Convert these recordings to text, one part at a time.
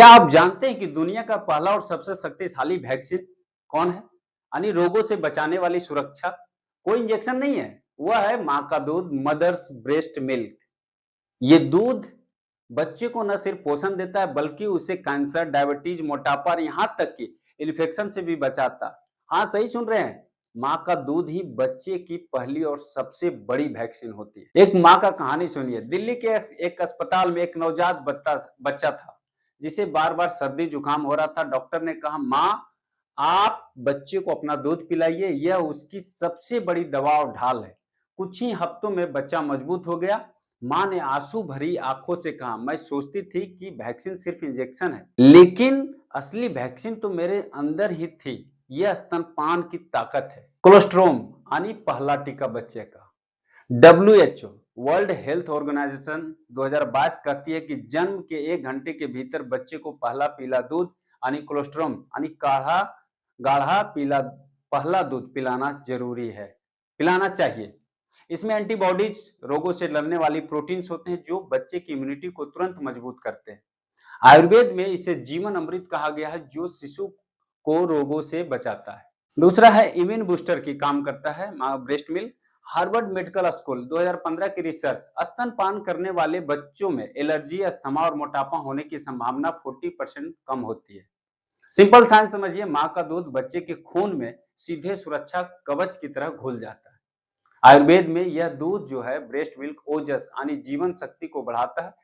क्या आप जानते हैं कि दुनिया का पहला और सबसे शक्तिशाली वैक्सीन कौन है? यानी रोगों से बचाने वाली सुरक्षा कोई इंजेक्शन नहीं है, वह है माँ का दूध, मदर्स ब्रेस्ट मिल्क। ये दूध बच्चे को न सिर्फ पोषण देता है बल्कि उसे कैंसर, डायबिटीज, मोटापा और यहाँ तक कि इन्फेक्शन से भी बचाता है। हाँ, सही सुन रहे हैं। माँ का दूध ही बच्चे की पहली और सबसे बड़ी वैक्सीन होती है। एक माँ का कहानी सुनिए। दिल्ली के एक अस्पताल में एक नवजात बच्चा था जिसे बार बार सर्दी जुकाम हो रहा था। डॉक्टर ने कहा, माँ आप बच्चे को अपना दूध पिलाइए, यह उसकी सबसे बड़ी दवा और ढाल है। कुछ ही हफ्तों में बच्चा मजबूत हो गया। माँ ने आंसू भरी आंखों से कहा, मैं सोचती थी कि वैक्सीन सिर्फ इंजेक्शन है, लेकिन असली वैक्सीन तो मेरे अंदर ही थी। यह स्तनपान की ताकत है। कोलोस्ट्रोम यानी पहला टीका बच्चे का। WHO वर्ल्ड हेल्थ ऑर्गेनाइजेशन 2022 कहती है कि जन्म के 1 घंटे के भीतर बच्चे को पहला पीला दूध यानी कोलोस्ट्रोम यानी गाढ़ा पीला पहला दूध पिलाना चाहिए। इसमें एंटीबॉडीज, रोगों से लड़ने वाली प्रोटीन्स होते हैं जो बच्चे की इम्यूनिटी को तुरंत मजबूत करते हैं। आयुर्वेद में इसे जीवन अमृत कहा गया है, जो शिशु को रोगों से बचाता है। दूसरा है इम्यून बूस्टर की काम करता है breast milk. Harvard medical school 2015 की रिसर्च, स्तनपान करने वाले बच्चों में एलर्जी, अस्थमा और मोटापा होने की संभावना 40% कम होती है। सिंपल साइंस समझिए, माँ का दूध बच्चे के खून में सीधे सुरक्षा कवच की तरह घुल जाता है। आयुर्वेद में यह दूध जो है ब्रेस्ट मिल्क ओजस यानी जीवन शक्ति को बढ़ाता है,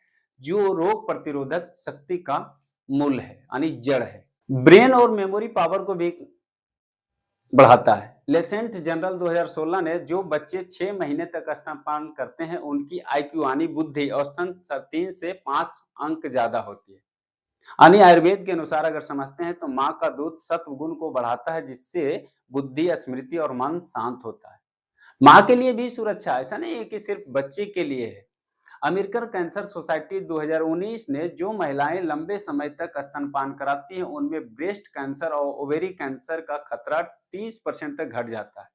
जो रोग प्रतिरोधक शक्ति का मूल है यानी जड़ है। ब्रेन और मेमोरी पावर को भी बढ़ाता है। लेसेंट जनरल 2016 ने जो बच्चे 6 महीने तक स्तनपान करते हैं उनकी IQ यानी बुद्धि औसतन 3 से 5 अंक ज्यादा होती है। यानी आयुर्वेद के अनुसार अगर समझते हैं तो माँ का दूध सत्व गुण को बढ़ाता है, जिससे बुद्धि, स्मृति और मन शांत होता है। माँ के लिए भी सुरक्षा, ऐसा नहीं है कि सिर्फ बच्चे के लिए है। अमेरिकन कैंसर सोसाइटी 2019 ने जो महिलाएं लंबे समय तक स्तनपान कराती हैं उनमें ब्रेस्ट कैंसर और ओवेरी कैंसर का खतरा 30% तक घट जाता है।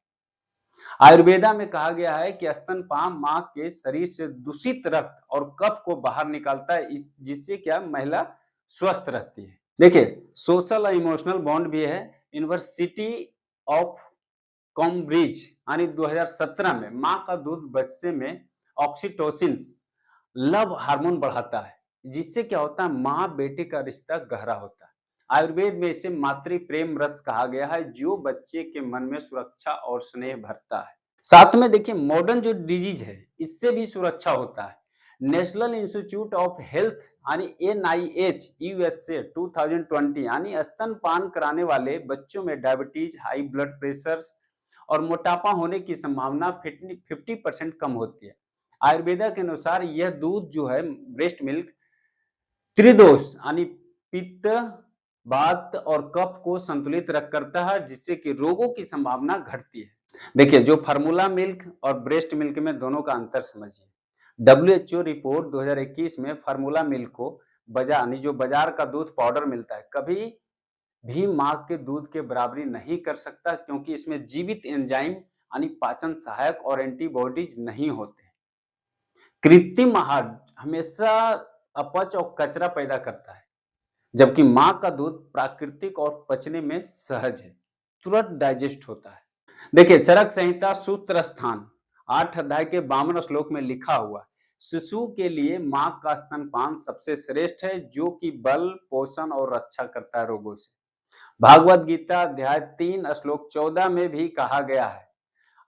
आयुर्वेदा में कहा गया है कि स्तनपान माँ के शरीर से दूषित रक्त और कफ को बाहर निकालता है, जिससे क्या महिला स्वस्थ रहती है। देखिए, सोशल और इमोशनल बॉन्ड भी है। यूनिवर्सिटी ऑफ कॉम्ब्रिज यानी 2017 में माँ का दूध बच्चे में ऑक्सीटोसिन लव हार्मोन बढ़ाता है, जिससे क्या होता है, माँ बेटे का रिश्ता गहरा होता है। आयुर्वेद में इसे मातृ प्रेम रस कहा गया है, जो बच्चे के मन में सुरक्षा और स्नेह भरता है। साथ में देखिए, मॉडर्न जो डिजीज है इससे भी सुरक्षा होता है। नेशनल इंस्टीट्यूट ऑफ हेल्थ यानी NIH USA 2020 यानी स्तनपान कराने वाले बच्चों में डायबिटीज, हाई ब्लड प्रेशर और मोटापा होने की संभावना 50% कम होती है। आयुर्वेदा के अनुसार यह दूध जो है ब्रेस्ट मिल्क त्रिदोष यानी पित्त, वात और कफ को संतुलित रख करता है, जिससे कि रोगों की संभावना घटती है। देखिए, जो फार्मूला मिल्क और ब्रेस्ट मिल्क में दोनों का अंतर समझिए। WHO रिपोर्ट 2021 में फार्मूला मिल्क को जो बाजार का दूध पाउडर मिलता है, कभी भी माँ के दूध के बराबरी नहीं कर सकता, क्योंकि इसमें जीवित एंजाइम यानी पाचन सहायक और एंटीबॉडीज नहीं होते। कृत्रिम आहार हमेशा अपच और कचरा पैदा करता है, जबकि माँ का दूध प्राकृतिक और पचने में सहज है, तुरंत डाइजेस्ट होता है। देखिए, चरक संहिता सूत्र स्थान 8 अध्याय के 52 श्लोक में लिखा हुआ, शिशु के लिए माँ का स्तनपान सबसे श्रेष्ठ है, जो कि बल, पोषण और रक्षा करता है रोगों से। भागवत गीता अध्याय 3 श्लोक 14 में भी कहा गया है,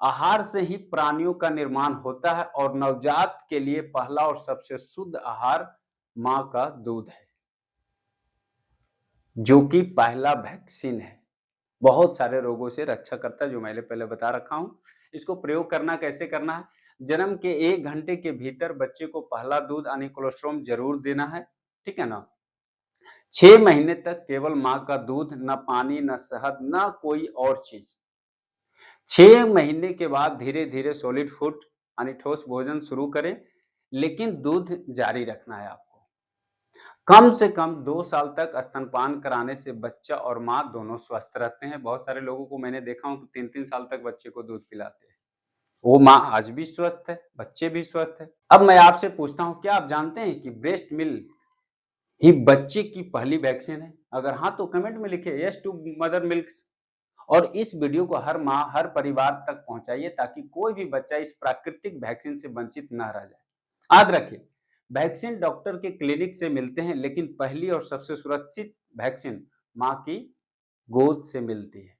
आहार से ही प्राणियों का निर्माण होता है और नवजात के लिए पहला और सबसे शुद्ध आहार माँ का दूध है, जो कि पहला वैक्सीन है। बहुत सारे रोगों से रक्षा करता है, जो मैंने पहले बता रखा हूं। इसको प्रयोग करना कैसे करना है? जन्म के 1 घंटे के भीतर बच्चे को पहला दूध यानी कोलोस्ट्रोम जरूर देना है, ठीक है ना। 6 महीने तक केवल माँ का दूध, न पानी, न शहद, न कोई और चीज। 6 महीने के बाद धीरे धीरे सॉलिड फूड यानी ठोस भोजन शुरू करें, लेकिन दूध जारी रखना है आपको। कम से कम 2 साल तक स्तनपान कराने से बच्चा और माँ दोनों स्वस्थ रहते हैं। बहुत सारे लोगों को मैंने देखा हूँ कि 3-3 साल तक बच्चे को दूध पिलाते हैं। वो माँ आज भी स्वस्थ है, बच्चे भी स्वस्थ है। अब मैं आपसे पूछता हूँ, क्या आप जानते हैं कि ब्रेस्ट मिल्क ही बच्चे की पहली वैक्सीन है? अगर हाँ तो कमेंट में लिखिए यस टू मदर मिल्क्स। और इस वीडियो को हर माँ, हर परिवार तक पहुंचाइए ताकि कोई भी बच्चा इस प्राकृतिक वैक्सीन से वंचित न रह जाए। याद रखिए, वैक्सीन डॉक्टर के क्लिनिक से मिलते हैं, लेकिन पहली और सबसे सुरक्षित वैक्सीन माँ की गोद से मिलती है।